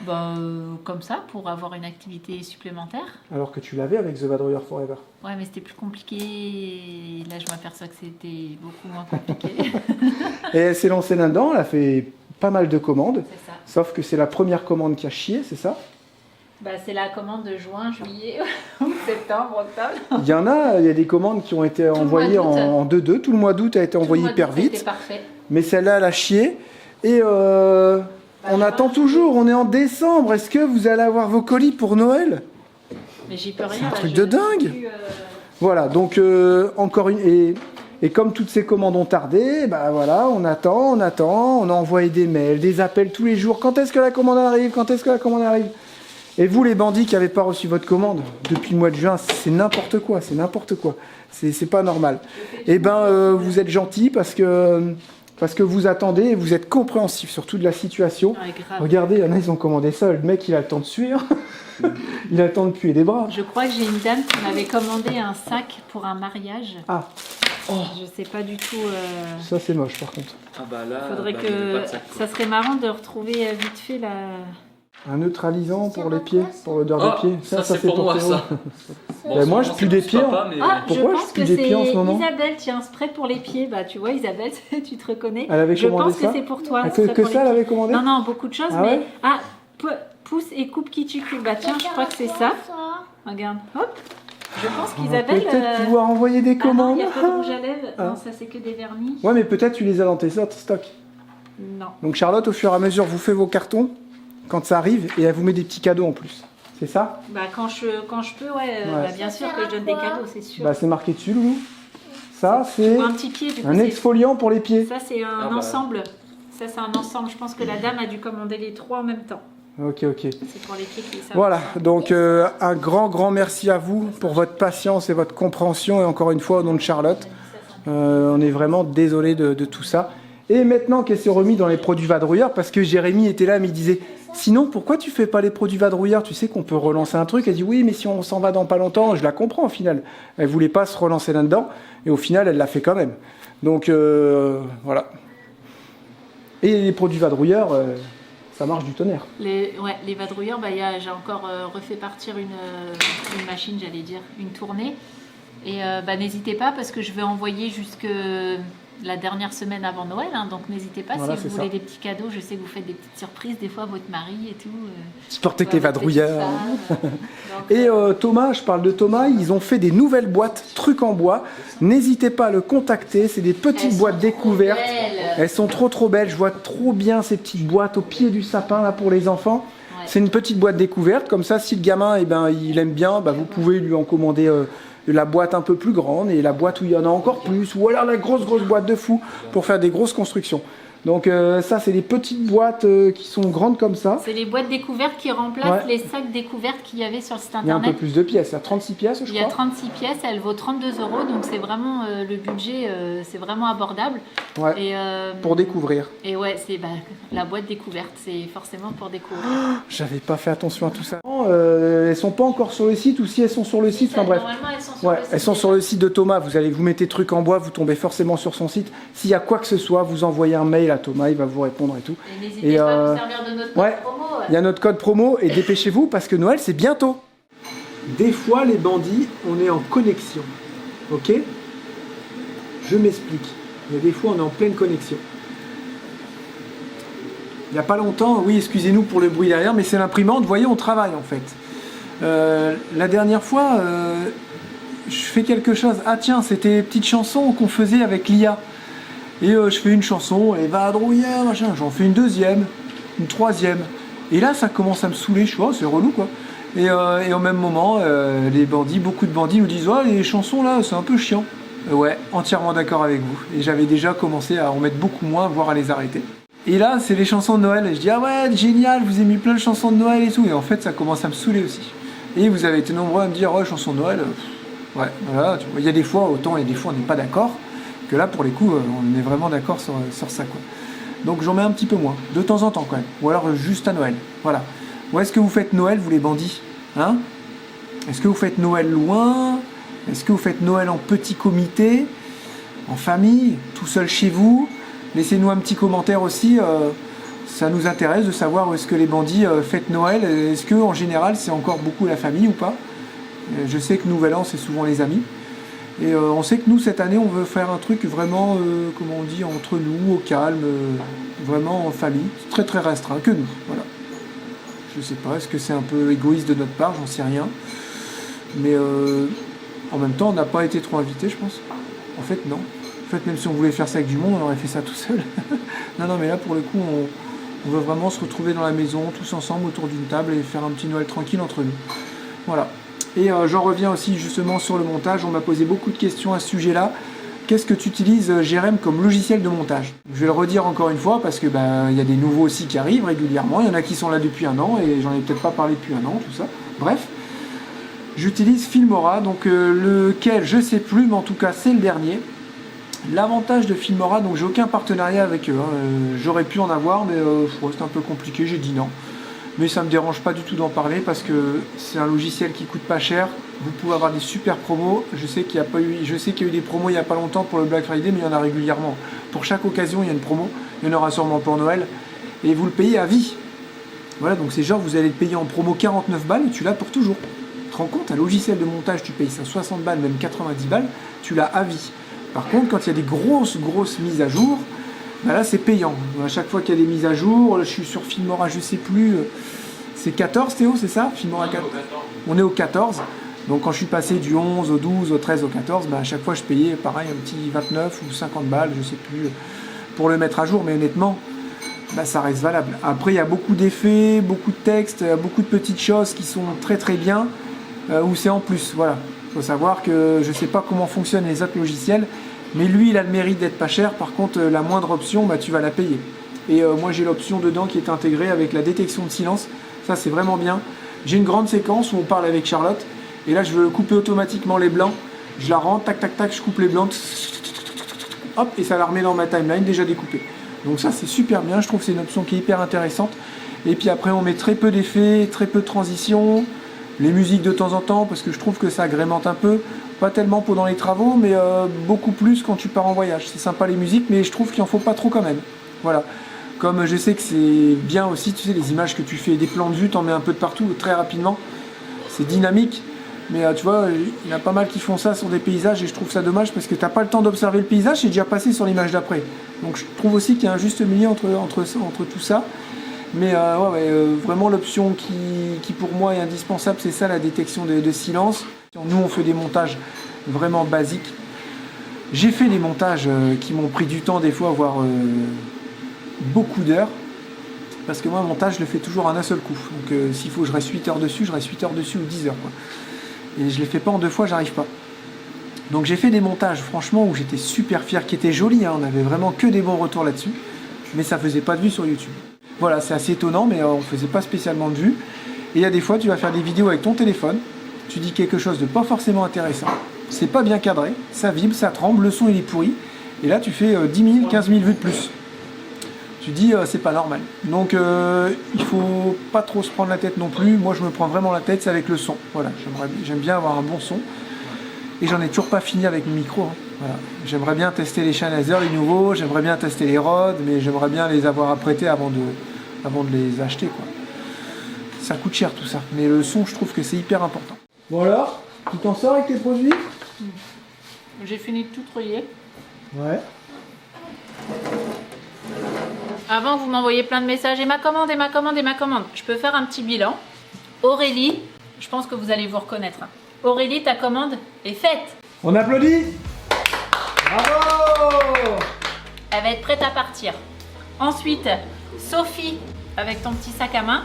Bah, comme ça, pour avoir une activité supplémentaire. Alors que tu l'avais avec The Vadrouilleur Forever. Ouais, mais c'était plus compliqué. Et là, je m'aperçois que c'était beaucoup moins compliqué. Et elle s'est lancée là-dedans, elle a fait pas mal de commandes, C'est ça. sauf que c'est la première commande qui a chié, c'est ça? Bah, c'est la commande de juin, juillet, août, septembre, octobre. Il y a des commandes qui ont été le envoyées mois d'août. en 2-2, tout le mois d'août a été envoyé hyper C'était vite, parfait. mais celle-là elle a chié, et on attend toujours, on est en décembre, est-ce que vous allez avoir vos colis pour Noël? Mais j'y peux rien. C'est un là, truc je de ne sais dingue. plus, Voilà, donc encore une... Et comme toutes ces commandes ont tardé, bah voilà, on attend, on a envoyé des mails, des appels tous les jours. Quand est-ce que la commande arrive? Quand est-ce que la commande arrive? Et vous les bandits qui n'avez pas reçu votre commande depuis le mois de juin, c'est n'importe quoi, c'est n'importe quoi. C'est pas normal. Et ben vous êtes gentils parce que vous attendez et vous êtes compréhensifs surtout de la situation. Ouais, grave. Regardez, il y en a, ils ont commandé ça, le mec il a le temps de suer. Il a le temps de puer des bras. Je crois que j'ai une dame qui m'avait commandé un sac pour un mariage. Ah, Je sais pas du tout. Ça c'est moche par contre. Ah bah là, Faudrait bah, il y avait que pas de sac, quoi. ça serait marrant de retrouver vite fait la. Un neutralisant pour les pieds, pour l'odeur Oh, des pieds. ça, c'est pour moi, Théo. ça. Bon, Ben, moi, en je ce pue moment, des c'est pieds, papa, mais... Ah, Pourquoi je je pense pue que des pieds en ce c'est moment Isabelle, tu as un spray pour les pieds. Bah, tu vois, Isabelle, tu te reconnais. Elle avait Je commandé pense ça que c'est pour toi. Ah, ce serait que pour ça, les elle pieds. avait commandé? Non, non, beaucoup de choses, Ah mais. ouais Pouce et coupe Kichikul. Bah, tiens, je crois que c'est ça. Regarde, hop. Je pense On va qu'Isabelle. peut-être pouvoir envoyer des Ah non, commandes. il n'y a pas de rouge à lèvres. Ah. Non, ça, c'est que des vernis. Ouais, mais peut-être tu les as dans tes autres stocks. Non. Donc Charlotte, au fur et à mesure, vous faites vos cartons quand ça arrive et elle vous met des petits cadeaux en plus. C'est ça? Bah, quand je peux, ouais. Ouais. Bah, bien sûr que je donne des cadeaux, c'est sûr. Bah, c'est marqué dessus, Loulou. Ça, c'est Ou un petit pied, du coup. un c'est- exfoliant pour les pieds. Ça, c'est un Ah bah. ensemble. Ça, c'est un ensemble. Je pense que la dame a dû commander les 3 en même temps. Ok, ok. C'est pour les pieds qui savent. Voilà, donc un grand merci à vous pour votre patience et votre compréhension et encore une fois au nom de Charlotte. On est vraiment désolé de tout ça. Et maintenant qu'elle s'est remise dans les produits vadrouilleurs, parce que Jérémy était là, mais il disait « Sinon, pourquoi tu fais pas les produits vadrouilleurs? Tu sais qu'on peut relancer un truc. » Elle dit « Oui, mais si on s'en va dans pas longtemps, je la comprends au final. » Elle voulait pas se relancer là-dedans, et au final, elle l'a fait quand même. Donc voilà. Et les produits vadrouilleurs, ça marche du tonnerre. Les vadrouilleurs, bah, j'ai encore refait partir une machine, j'allais dire, une tournée. Et bah, n'hésitez pas parce que je vais envoyer jusque la dernière semaine avant Noël. Hein, donc n'hésitez pas Voilà, si vous c'est voulez ça. des petits cadeaux. Je sais que vous faites des petites surprises, des fois à votre mari et tout. Sporter avec ou à les votre petite vadrouilleurs. femme. Donc, Et Thomas, je parle de Thomas, ils ont fait des nouvelles boîtes trucs en bois. N'hésitez pas à le contacter, c'est des petites elles boîtes sont trop découvertes. belles. Elles sont trop belles, je vois trop bien ces petites boîtes au pied du sapin là pour les enfants. Ouais. C'est une petite boîte découverte, comme ça si le gamin il aime bien, bah, vous pouvez lui en commander la boîte un peu plus grande et la boîte où il y en a encore plus, ou alors la grosse boîte de fou pour faire des grosses constructions. Donc ça c'est des petites boîtes qui sont grandes comme ça. C'est les boîtes découvertes qui remplacent Ouais. les sacs découvertes qu'il y avait sur le site Il y a un peu internet. plus de pièces, il y a 36 pièces je Il y a crois. 36 pièces, elle vaut 32 €, donc c'est vraiment le budget, c'est vraiment abordable. Ouais, Et, pour découvrir. Et ouais, c'est la boîte découverte, c'est forcément pour découvrir. J'avais pas fait attention à tout ça. Elles sont pas encore sur le site ou si elles sont sur le site, enfin bref. Normalement, elles sont sur Ouais, le site elles sont déjà. sur le site de Thomas, vous mettez trucs en bois, vous tombez forcément sur son site. S'il y a quoi que ce soit, vous envoyez un mail à Thomas, il va vous répondre et tout. Et n'hésitez Et, pas à vous servir de notre code ouais. promo. Il y a notre code promo et dépêchez-vous parce que Noël c'est bientôt. Des fois les bandits, on est en connexion. Ok? Je m'explique. Il y a des fois on est en pleine connexion. Il n'y a pas longtemps, oui excusez-nous pour le bruit derrière, mais c'est l'imprimante, vous voyez on travaille en fait. La dernière fois, je fais quelque chose. Ah tiens, c'était les petites chansons qu'on faisait avec l'IA. Et je fais une chanson, et vadrouilleur, machin, j'en fais une deuxième, une troisième. Et là, ça commence à me saouler, je suis, oh, c'est relou quoi. Et au même moment, les bandits, beaucoup de bandits nous disent, oh, les chansons là, c'est un peu chiant. Ouais, entièrement d'accord avec vous. Et j'avais déjà commencé à en mettre beaucoup moins, voire à les arrêter. Et là, c'est les chansons de Noël. Et je dis, ah ouais, génial, je vous ai mis plein de chansons de Noël et tout. Et en fait, ça commence à me saouler aussi. Et vous avez été nombreux à me dire, ouais, chansons de Noël, ouais, voilà. Tu vois, il y a des fois, autant, et des fois, on n'est pas d'accord. Que là, pour les coups, on est vraiment d'accord sur ça, quoi. Donc j'en mets un petit peu moins, de temps en temps quand même. Ou alors juste à Noël, voilà. Où est-ce que vous faites Noël, vous les bandits? Hein? Est-ce que vous faites Noël loin? Est-ce que vous faites Noël en petit comité? En famille? Tout seul chez vous? Laissez-nous un petit commentaire aussi. Ça nous intéresse de savoir où est-ce que les bandits fêtent Noël. Est-ce que en général, c'est encore beaucoup la famille ou pas? Je sais que Nouvel An, c'est souvent les amis. Et on sait que nous, cette année, on veut faire un truc vraiment, comment on dit, entre nous, au calme, vraiment en famille. C'est très restreint, que nous, voilà. Je sais pas, est-ce que c'est un peu égoïste de notre part, j'en sais rien. Mais en même temps, on n'a pas été trop invités, je pense. En fait, non. En fait, même si on voulait faire ça avec du monde, on aurait fait ça tout seul. Non, mais là, pour le coup, on veut vraiment se retrouver dans la maison, tous ensemble, autour d'une table, et faire un petit Noël tranquille entre nous. Voilà. Et j'en reviens aussi justement sur le montage. On m'a posé beaucoup de questions à ce sujet-là. Qu'est-ce que tu utilises, Jérém, comme logiciel de montage? Je vais le redire encore une fois parce que y a des nouveaux aussi qui arrivent régulièrement. Il y en a qui sont là depuis 1 an et j'en ai peut-être pas parlé depuis 1 an, tout ça. Bref, j'utilise Filmora, donc lequel je sais plus, mais en tout cas c'est le dernier. L'avantage de Filmora, donc j'ai aucun partenariat avec eux. J'aurais pu en avoir, mais c'est un peu compliqué. J'ai dit non. Mais ça me dérange pas du tout d'en parler parce que c'est un logiciel qui coûte pas cher. vous pouvez avoir des super promos. Je sais qu'il y a eu des promos il n'y a pas longtemps pour le Black Friday, mais il y en a régulièrement. Pour chaque occasion, il y a une promo. Il y en aura sûrement pour Noël. Et vous le payez à vie. Voilà, donc c'est genre, vous allez le payer en promo 49 balles et tu l'as pour toujours. Tu te rends compte, un logiciel de montage, tu payes ça 60 balles, même 90 balles, tu l'as à vie. Par contre, quand il y a des grosses mises à jour, bah là c'est payant. À chaque fois qu'il y a des mises à jour, je suis sur Filmora, je sais plus, c'est 14 Théo, c'est ça? Filmora 14. On est au 14. Donc quand je suis passé du 11 au 12, au 13, au 14, bah à chaque fois je payais pareil un petit 29 ou 50 balles, je sais plus, pour le mettre à jour, mais honnêtement, bah, ça reste valable. Après il y a beaucoup d'effets, beaucoup de textes, beaucoup de petites choses qui sont très bien, où c'est en plus, voilà. Il faut savoir que je sais pas comment fonctionnent les autres logiciels, mais lui il a le mérite d'être pas cher, par contre la moindre option, bah, tu vas la payer. Et moi j'ai l'option dedans qui est intégrée avec la détection de silence, ça c'est vraiment bien. J'ai une grande séquence où on parle avec Charlotte, et là je veux couper automatiquement les blancs, je la rentre, tac, je coupe les blancs, hop, et ça la remet dans ma timeline déjà découpée. Donc ça c'est super bien, je trouve que c'est une option qui est hyper intéressante. Et puis après on met très peu d'effets, très peu de transitions, les musiques de temps en temps, parce que je trouve que ça agrémente un peu, pas tellement pendant les travaux, mais beaucoup plus quand tu pars en voyage. C'est sympa les musiques, mais je trouve qu'il en faut pas trop quand même. Voilà. Comme je sais que c'est bien aussi, tu sais, les images que tu fais, des plans de vue, t'en mets un peu de partout très rapidement. C'est dynamique, mais tu vois, il y en a pas mal qui font ça sur des paysages et je trouve ça dommage parce que t'as pas le temps d'observer le paysage, c'est déjà passé sur l'image d'après. Donc je trouve aussi qu'il y a un juste milieu entre tout ça. Mais vraiment l'option qui pour moi est indispensable, c'est ça, la détection de silence. Nous on fait des montages vraiment basiques. J'ai fait des montages qui m'ont pris du temps des fois, voire beaucoup d'heures, parce que moi un montage je le fais toujours en un seul coup, donc s'il faut que je reste 8 heures dessus, je reste 8 heures dessus ou 10 heures quoi. Et je les fais pas en 2 fois, j'arrive pas. Donc j'ai fait des montages franchement où j'étais super fier, qui étaient jolis, hein, on avait vraiment que des bons retours là-dessus, mais ça faisait pas de vues sur YouTube. Voilà, c'est assez étonnant, mais on faisait pas spécialement de vues. Et il y a des fois tu vas faire des vidéos avec ton téléphone, tu dis quelque chose de pas forcément intéressant, c'est pas bien cadré, ça vibre, ça tremble, le son il est pourri, et là tu fais 10 000, 15 000 vues de plus. Tu dis c'est pas normal. Donc il faut pas trop se prendre la tête non plus. Moi je me prends vraiment la tête, c'est avec le son. Voilà, j'aime bien avoir un bon son. Et j'en ai toujours pas fini avec le micro. Hein. Voilà. J'aimerais bien tester les Sennheiser, les nouveaux, j'aimerais bien tester les Rode, mais j'aimerais bien les avoir apprêtés avant de les acheter, quoi. Ça coûte cher tout ça. Mais le son, je trouve que c'est hyper important. Bon alors, tu t'en sors avec tes produits? J'ai fini de tout trier. Ouais. Avant, vous m'envoyez plein de messages. Et ma commande, et ma commande, et ma commande. Je peux faire un petit bilan. Aurélie, je pense que vous allez vous reconnaître. Aurélie, ta commande est faite. On applaudit? Bravo! Elle va être prête à partir. Ensuite, Sophie, avec ton petit sac à main,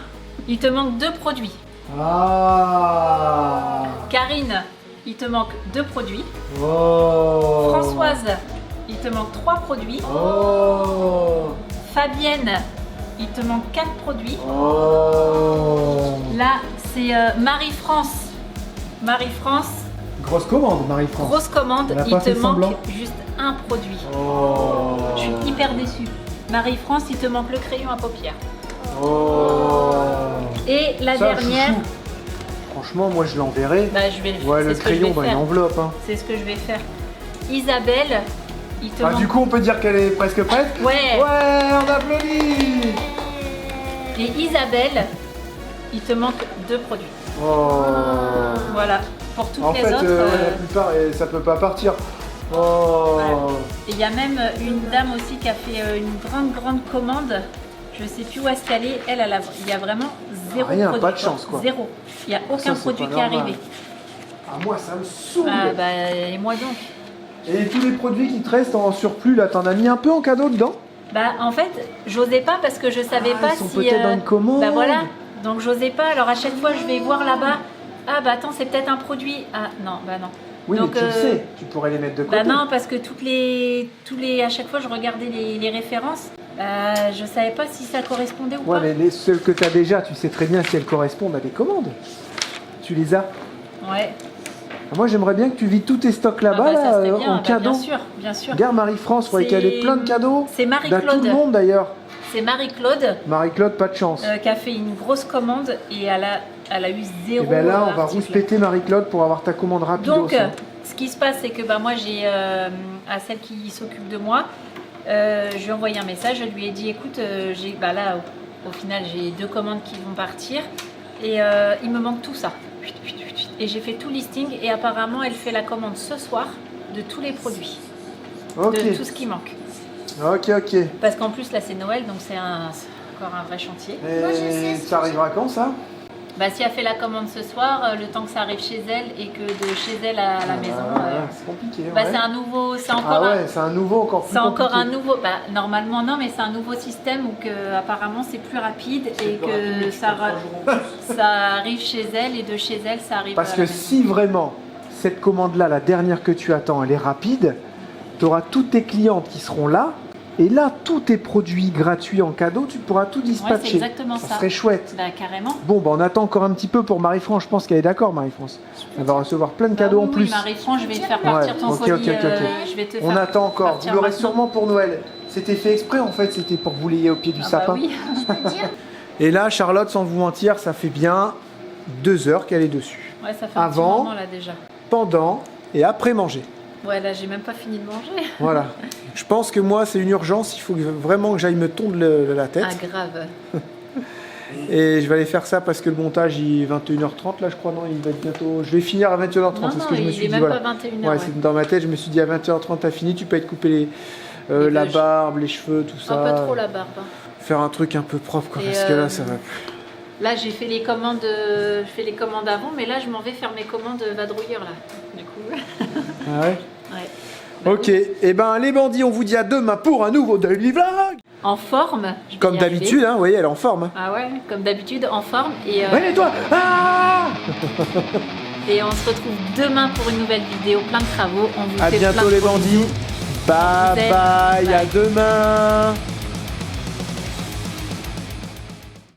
il te manque 2 produits. Ah! Karine, il te manque 2 produits. Oh! Françoise, il te manque 3 produits. Oh! Fabienne, il te manque 4 produits. Oh! Là, c'est Marie-France. Marie-France, Grosse commande, Marie-France. grosse commande, Elle a il pas te fait manque semblant. juste un produit. Oh! Je suis hyper déçue. Marie-France, il te manque le crayon à paupières. Oh! Et la Ça, dernière, chouchou. Franchement, moi je l'enverrai. bah, je vais le faire. Ouais, c'est le ce que je crayon vais dans une faire. enveloppe. Hein. C'est ce que je vais faire. Isabelle, il te Ah, manque. du coup, on peut dire qu'elle est presque prête? Ouais. Ouais, on applaudit! Et Isabelle, il te manque 2 produits. Oh! Voilà. Pour toutes En les fait, autres. la plupart, ça peut pas partir. Oh! Voilà. Et il y a même une dame aussi qui a fait une grande commande. Je sais plus où est-ce qu'elle est. Il y a vraiment 0 Rien, produit. pas de chance, quoi. 0. Il n'y a aucun Ça, c'est produit pas qui est normal. arrivé. Ah, moi, ça me saoule! Ah bah, et moi donc. Et tous les produits qui te restent en surplus, là, t'en as mis un peu en cadeau dedans? Bah en fait, j'osais pas parce que je savais pas ils sont si. peut-être dans une commande. Bah voilà. Donc j'osais pas. Alors à chaque fois, je vais voir là-bas. Ah bah attends, c'est peut-être un produit. Ah non, bah non. Oui, Donc, mais tu le sais, tu pourrais les mettre de côté. Bah non, parce que à chaque fois, je regardais les références. Je savais pas si ça correspondait ou Ouais, pas. mais les celles que tu as déjà, tu sais très bien si elles correspondent à des commandes. Tu les as. Ouais. Moi, j'aimerais bien que tu vides tous tes stocks là-bas, Ah bah, ça serait là, bien, en bah, cadeau. Bien sûr, bien sûr. Regarde Marie-France, il faudrait C'est- qu'elle ait plein de cadeaux. C'est Bah, tout Marie-Claude. le monde d'ailleurs. C'est Marie-Claude Marie-Claude, pas de chance. qui a fait une grosse commande et elle a elle a eu Et zéro. ben là, on va article. rouspéter Marie-Claude pour avoir ta commande rapide. Donc, ce qui se passe, c'est que bah, moi, j'ai à celle qui s'occupe de moi, je lui ai envoyé un message. Je lui ai dit, écoute, bah, là, au final, j'ai 2 commandes qui vont partir et il me manque tout ça. Et j'ai fait tout listing et apparemment, elle fait la commande ce soir de tous les produits, de tout ce qui manque. Ok. Parce qu'en plus, là, c'est Noël, donc c'est encore un vrai chantier. Moi, je sais Et ce que ça arrivera quand ça? Bah, si elle fait la commande ce soir, le temps que ça arrive chez elle et que de chez elle à la maison, c'est compliqué. bah, ouais. c'est un nouveau, c'est Ah encore ouais, c'est un nouveau encore plus c'est encore un compliqué. nouveau, bah, normalement non, mais c'est un nouveau système où que apparemment c'est plus rapide et que ça arrive chez elle et de chez elle ça arrive Parce à que la maison. si vraiment cette commande-là, la dernière que tu attends, elle est rapide, tu auras toutes tes clientes qui seront là. Et là, tous tes produits gratuits en cadeau, tu pourras tout Ouais, c'est dispatcher. exactement ça. serait chouette. Bah, carrément. Bon, bah on attend encore un petit peu pour Marie-France. Je pense qu'elle est d'accord, Marie-France. Elle va recevoir plein de Bah cadeaux oui, en plus. Oui, Marie-France, je vais te faire partir Ouais, ton ok, colis. ok. Je vais te On faire attend encore. partir Vous l'aurez maintenant. sûrement pour Noël. C'était fait exprès en fait, c'était pour que vous l'ayez au pied du Ah sapin. bah oui. je peux dire. Et là, Charlotte, sans vous mentir, ça fait bien 2 heures qu'elle est dessus. Ouais, ça fait un Avant. petit moment là déjà. Pendant et après manger. Ouais, là j'ai même pas fini de manger. Voilà. Je pense que moi, c'est une urgence. Il faut vraiment que j'aille me tondre la tête. Ah grave. Et je vais aller faire ça parce que le montage il est 21h30 là, je crois. Non, il va être bientôt. Je vais finir à 21h30. Non, c'est non, ce que je me il suis est dit. même Voilà. pas 21h. Ouais, Ouais. c'est dans ma tête. Je me suis dit à 21h30, t'as fini. Tu peux être couper Les la deux. barbe, les cheveux, tout ça. Un peu trop la barbe. Hein. Faire un truc un peu propre, quoi, Et, parce que là, ça va. Là, j'ai fait les commandes, avant, mais là, je m'en vais faire mes commandes vadrouilleurs là. Du coup. Ah ouais. Ouais. Bah Ok. oui. Et ben les bandits, on vous dit à demain pour un nouveau Daily Vlog. En forme. je vais Comme y arriver. d'habitude, hein. Vous voyez, elle est en forme. Hein. Ah ouais, comme d'habitude, en forme. Et, Ouais, et toi. Ah. et on se retrouve demain pour une nouvelle vidéo, plein de travaux. On vous À fait bientôt plein de les gros bandits. bisous. Bye Vous aime. bye. À Bye. demain.